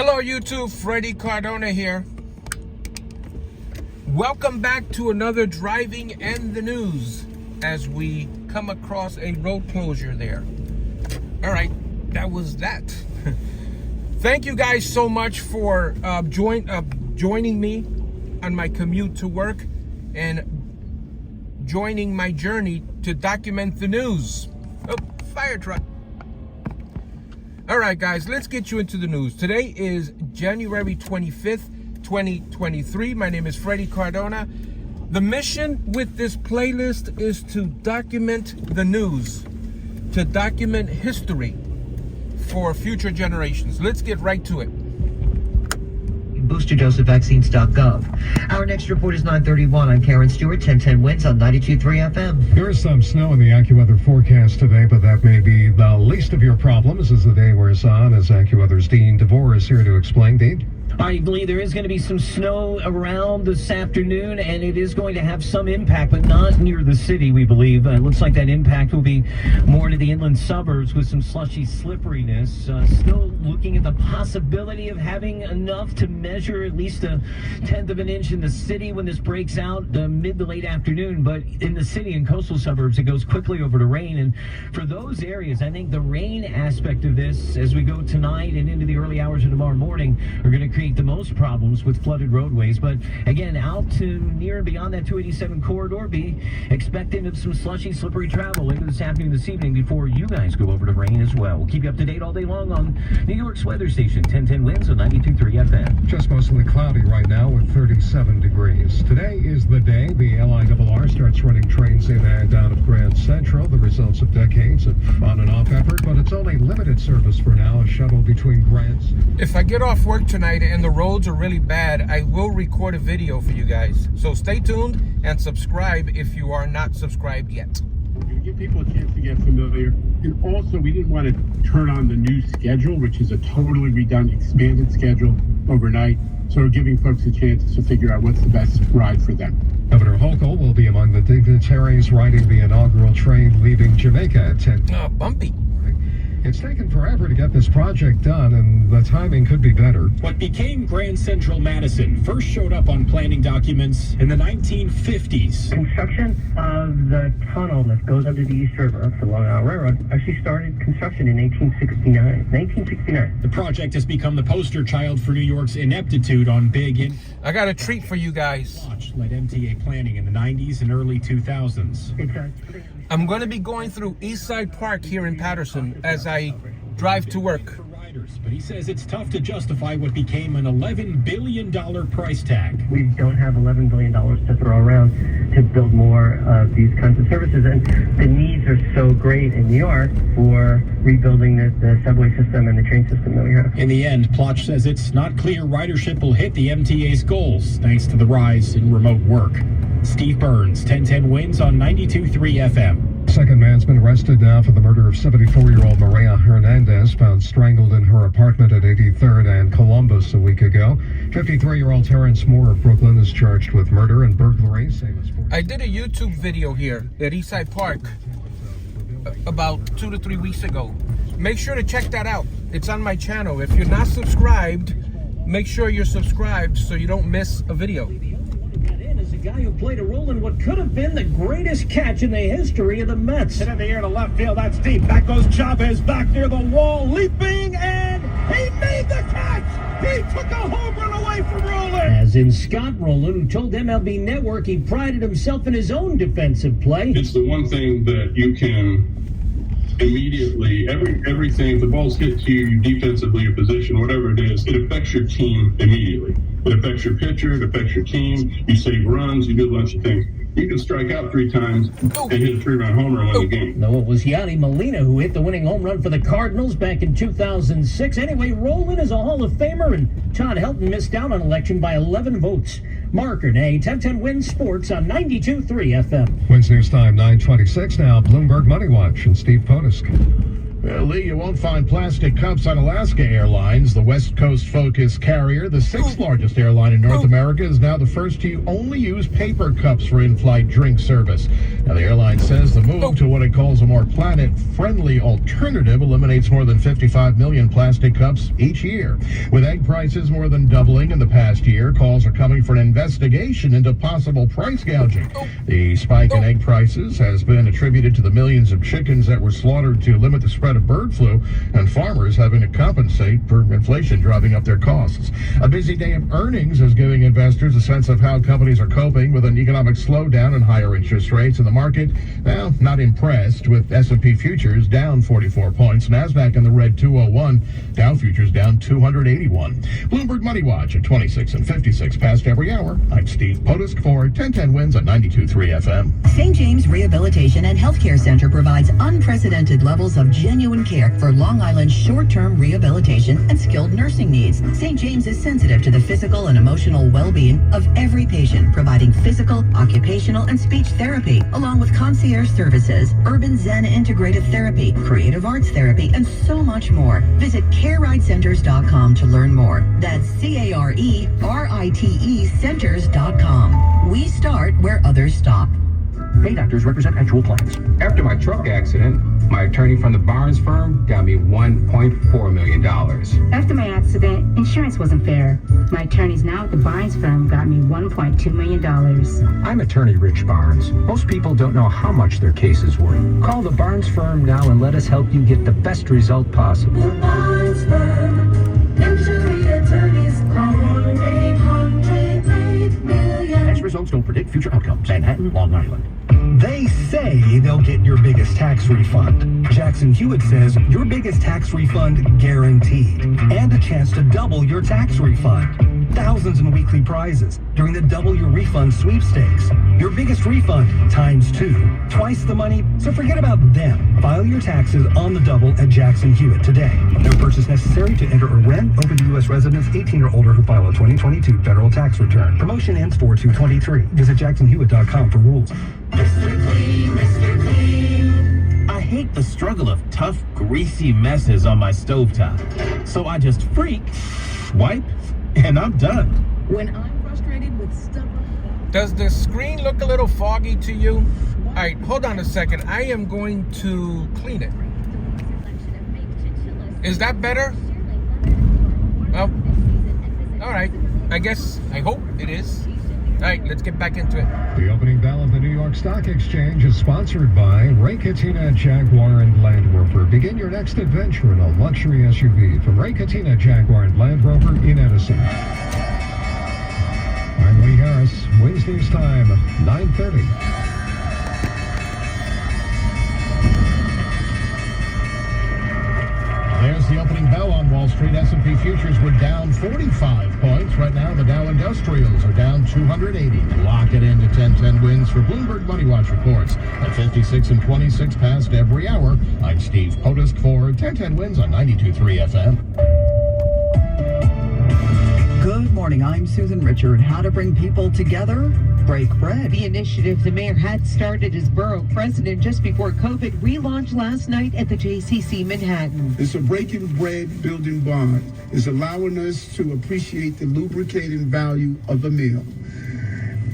Hello YouTube, Freddie Cardona here. Welcome back to another Driving and the News as we come across a road closure there. All right, that was that. Thank you guys so much for joining me on my commute to work and joining my journey to document the news. Oh, fire truck. All right, guys, let's get you into the news. Today is January 25th, 2023. My name is Freddie Cardona. The mission with this playlist is to document the news, to document history for future generations. Let's get right to it. BoosterDoseOfVaccines.gov. Our next report is 9:31. I'm Karen Stewart, 1010 Winds on 92.3 FM. There is some snow in the AccuWeather forecast today, but that may be the least of your problems as the day wears on. As AccuWeather's Dean DeVore is here to explain. Dean? I believe there is going to be some snow around this afternoon, and it is going to have some impact, but not near the city, we believe. It looks like that impact will be more to the inland suburbs with some slushy slipperiness. Still looking at the possibility of having enough to measure at least a tenth of an inch in the city when this breaks out mid to late afternoon. But in the city and coastal suburbs, it goes quickly over to rain. And for those areas, I think the rain aspect of this, as we go tonight and into the early hours of tomorrow morning, are going to create the most problems with flooded roadways. But again, out to near and beyond that 287 corridor, be expecting of some slushy, slippery travel later this afternoon, this evening, before you guys go over to rain as well. We'll keep you up to date all day long on New York's weather station, 1010 Winds on 92.3 FM. Just mostly cloudy right now with 37 degrees. Today is the day the LIRR starts running trains in and out of Grand Central, the results of decades of on and off effort, but it's only limited service for now, a shuttle between Grants. If I get off work tonight and the roads are really bad, I will record a video for you guys. So stay tuned and subscribe if you are not subscribed yet. We're going to give people a chance to get familiar. And also, we didn't want to turn on the new schedule, which is a totally redone, expanded schedule overnight. So we're giving folks a chance to figure out what's the best ride for them. Governor Hochul will be among the dignitaries riding the inaugural train leaving Jamaica at 10. Oh, bumpy. It's taken forever to get this project done, and the timing could be better. What became Grand Central Madison first showed up on planning documents in the 1950s. Construction of the tunnel that goes under the East River for the Long Island Railroad actually started construction in 1869. The project has become the poster child for New York's ineptitude on big I got a treat for you guys. led MTA planning in the 90s and early 2000s. I'm going to be going through Eastside Park here in Paterson as I drive to work. But he says it's tough to justify what became an $11 billion price tag. We don't have $11 billion to throw around to build more of these kinds of services, and the needs are so great in New York for rebuilding the subway system and the train system that we have. In the end, Plotch says it's not clear ridership will hit the MTA's goals thanks to the rise in remote work. Steve Burns, 1010 Winds on 92.3 FM. Second man's been arrested now for the murder of 74-year-old Maria Hernandez, found strangled in her apartment at 83rd and Columbus a week ago. 53-year-old Terrence Moore of Brooklyn is charged with murder and burglary. I did a YouTube video here at Eastside Park about 2 to 3 weeks ago. Make sure to check that out. It's on my channel. If you're not subscribed, make sure you're subscribed so you don't miss a video. A guy who played a role in what could have been the greatest catch in the history of the Mets. Hit in the air to left field, that's deep. Back goes Chavez, back near the wall, leaping, and he made the catch! He took a home run away from Rowland! As in Scott Rowland, who told MLB Network he prided himself in his own defensive play. It's the one thing that you can immediately, everything, if the ball's hit to you defensively, your position, whatever it is, it affects your team immediately. It affects your pitcher, it affects your team, you save runs, you do a bunch of things. You can strike out 3 times and hit a 3-run homer and win the game. Though it was Yadi Molina who hit the winning home run for the Cardinals back in 2006. Anyway, Rowland is a Hall of Famer, and Todd Helton missed out on election by 11 votes. Marker Day, 1010 Winds Sports on 92.3 FM. Winds News Time, 9:26 now. Bloomberg Money Watch and Steve Potisk. Well, Lee, you won't find plastic cups on Alaska Airlines. The West Coast Focus carrier, the 6th largest airline in North America, is now the first to only use paper cups for in-flight drink service. Now, the airline says the move to what it calls a more planet-friendly alternative eliminates more than 55 million plastic cups each year. With egg prices more than doubling in the past year, calls are coming for an investigation into possible price gouging. The spike in egg prices has been attributed to the millions of chickens that were slaughtered to limit the spread of bird flu, and farmers having to compensate for inflation driving up their costs. A busy day of earnings is giving investors a sense of how companies are coping with an economic slowdown and higher interest rates in the market. Well, not impressed with S&P futures down 44 points, NASDAQ in the red 201, Dow futures down 281. Bloomberg Money Watch at 26 and 56 past every hour. I'm Steve Potusk for 1010 Wins at 92.3 FM. St. James Rehabilitation and Healthcare Center provides unprecedented levels of genuine care for Long Island's short-term rehabilitation and skilled nursing needs. St. James is sensitive to the physical and emotional well-being of every patient, providing physical, occupational, and speech therapy, along with concierge services, urban Zen integrative therapy, creative arts therapy, and so much more. Visit careridecenters.com to learn more. That's CARERITE centers.com. We start where others stop. Paid actors represent actual clients. After my truck accident, my attorney from the Barnes firm got me $1.4 million. After my accident, insurance wasn't fair. My attorneys now at the Barnes firm got me $1.2 million. I'm attorney Rich Barnes. Most people don't know how much their case is worth. Call the Barnes firm now and let us help you get the best result possible. The Barnes firm, injury attorneys, call 1-800-8-million. Past results don't predict future outcomes. Manhattan, Long Island. They say they'll get your biggest tax refund. Jackson Hewitt says your biggest tax refund guaranteed, and a chance to double your tax refund. Thousands in weekly prizes during the Double Your Refund sweepstakes. Your biggest refund ×2, twice the money, so forget about them. File your taxes on the double at Jackson Hewitt today. No purchase necessary to enter or rent. Open to U.S. residents 18 or older who file a 2022 federal tax return. Promotion ends 4/2/23. Visit jacksonhewitt.com for rules. Mr. Clean, Mr. Clean. I hate the struggle of tough, greasy messes on my stovetop. So I just wipe, and I'm done. When I'm frustrated with stuff. Does the screen look a little foggy to you? All right, hold on a second. I am going to clean it. Is that better? Well, all right. I hope it is. All right, let's get back into it. The opening bell of the New York Stock Exchange is sponsored by Ray Cattina Jaguar and Land Rover. Begin your next adventure in a luxury SUV from Ray Cattina Jaguar and Land Rover in Edison. I'm Lee Harris. Wins News Time, 9:30. There's the opening bell on Wall Street. S&P futures were down 45 points. Right now, the Dow Industrials are down 280. Lock it into 1010 Wins for Bloomberg Money Watch reports at 56 and 26 past every hour. I'm Steve Potusk for 1010 Wins on 92.3 FM. Good morning, I'm Susan Richard. How to bring people together? Break bread. The initiative the mayor had started as borough president just before COVID relaunched last night at the JCC Manhattan. It's a breaking bread, building bonds. It's allowing us to appreciate the lubricating value of a meal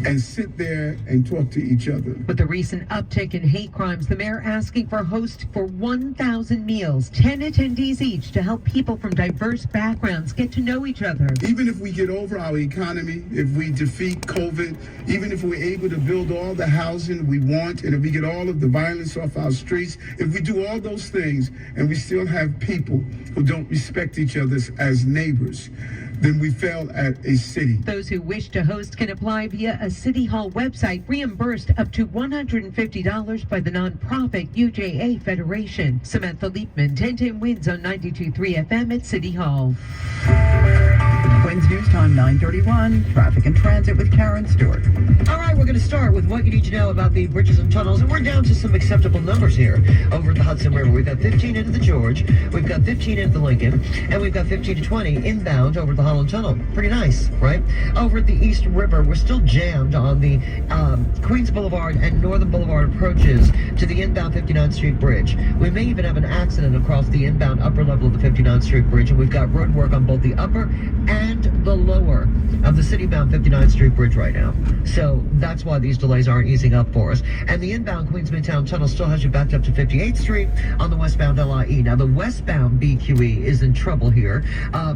and sit there and talk to each other. With the recent uptick in hate crimes, the mayor asking for hosts for 1,000 meals, 10 attendees each, to help people from diverse backgrounds get to know each other. Even if we get over our economy, if we defeat COVID, even if we're able to build all the housing we want, and if we get all of the violence off our streets, if we do all those things and we still have people who don't respect each other as neighbors, then we fail at a city. Those who wish to host can apply via a City Hall website, reimbursed up to $150 by the nonprofit UJA Federation. Samantha Leapman, 1010 Wins on 92.3 FM at City Hall. Wins News Time, 9:31. Traffic and transit with Karen Stewart. All right, we're going to start with what you need to know about the bridges and tunnels, and we're down to some acceptable numbers here over the Hudson River. We've got 15 into the George, we've got 15 into the Lincoln, and we've got 15 to 20 inbound over the Holland Tunnel. Pretty nice, right? Over at the East River, we're still jammed on the Queens Boulevard and Northern Boulevard approaches to the inbound 59th Street Bridge. We may even have an accident across the inbound upper level of the 59th Street Bridge, and we've got road work on both the upper and the lower of the city-bound 59th Street Bridge right now. So that's why these delays aren't easing up for us. And the inbound Queens Midtown Tunnel still has you backed up to 58th Street on the westbound LIE. Now, the westbound BQE is in trouble here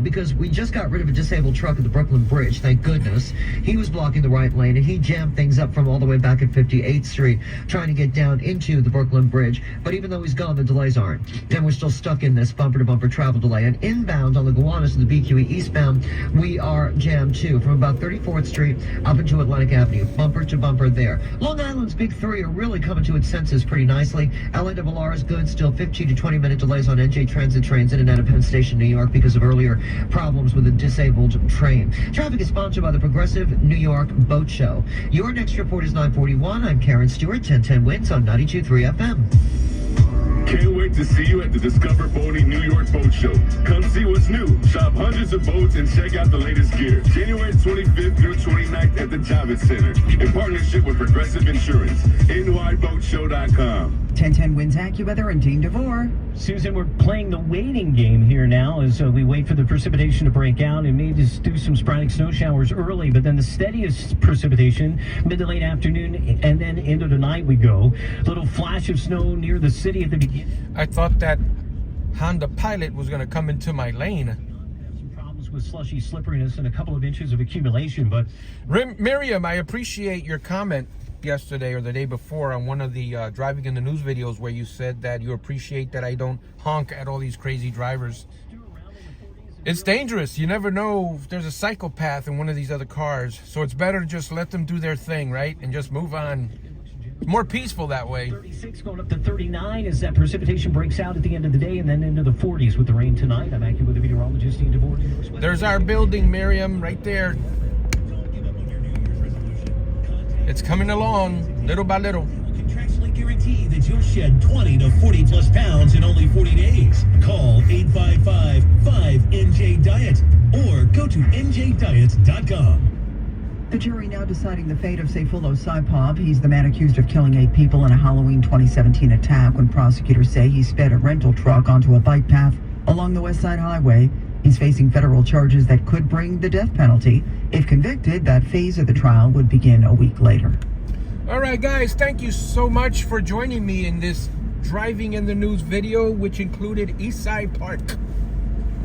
because we just got rid of a disabled truck at the Brooklyn Bridge, thank goodness. He was blocking the right lane, and he jammed things up from all the way back at 58th Street, trying to get down into the Brooklyn Bridge. But even though he's gone, the delays aren't. And we're still stuck in this bumper-to-bumper travel delay. And inbound on the Gowanus to the BQE eastbound, we are jammed too, from about 34th Street up into Atlantic Avenue, bumper to bumper there. Long Island's big three are really coming to its senses pretty nicely. LARR is good, still 15 to 20 minute delays on NJ Transit trains in and out of Penn Station, New York because of earlier problems with a disabled train. Traffic is sponsored by the Progressive New York Boat Show. Your next report is 9:41. I'm Karen Stewart, 1010 Wins on 92.3 FM. Can't wait to see you at the Discover Boating New York Boat Show. Come see what's new, shop hundreds of boats, and check out the latest gear. January 25th through 29th at the Javits Center in partnership with Progressive Insurance. nyboatshow.com. 1010 Wins AccuWeather and Dean DeVore. Susan, we're playing the waiting game here now as we wait for the precipitation to break out and maybe just do some sporadic snow showers early, but then the steadiest precipitation mid to late afternoon, and then into the night we go. Little flash of snow near the city at the beginning. I thought that Honda Pilot was going to come into my lane. Some problems with slushy slipperiness and a couple of inches of accumulation, but Miriam, I appreciate your comment yesterday or the day before on one of the driving in the news videos where you said that you appreciate that I don't honk at all these crazy drivers. It's dangerous. You never know if there's a psychopath in one of these other cars, so it's better to just let them do their thing, right, and just move on. More peaceful that way. 36 going up to 39 as that precipitation breaks out at the end of the day, and then into the 40s with the rain tonight. I'm AccuWeather meteorologist Dean DeVore. There's our building, Miriam, right there. It's coming along, little by little. Contractually guarantee that you'll shed 20 to 40 plus pounds in only 40 days. Call 855-5NJ-DIET or go to njdiet.com. The jury now deciding the fate of Sayfullo Saipov. He's the man accused of killing 8 people in a Halloween 2017 attack when prosecutors say he sped a rental truck onto a bike path along the West Side Highway. He's facing federal charges that could bring the death penalty. If convicted, that phase of the trial would begin a week later. All right, guys, thank you so much for joining me in this Driving in the News video, which included Eastside Park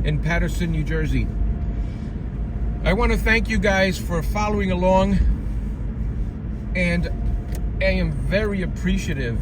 in Paterson, New Jersey. I want to thank you guys for following along, and I am very appreciative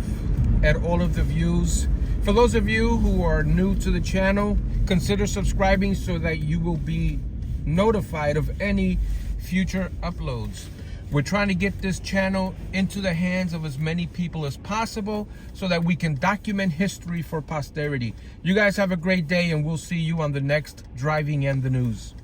at all of the views. For those of you who are new to the channel, consider subscribing so that you will be notified of any future uploads. We're trying to get this channel into the hands of as many people as possible so that we can document history for posterity. You guys have a great day, and we'll see you on the next Driving in the News.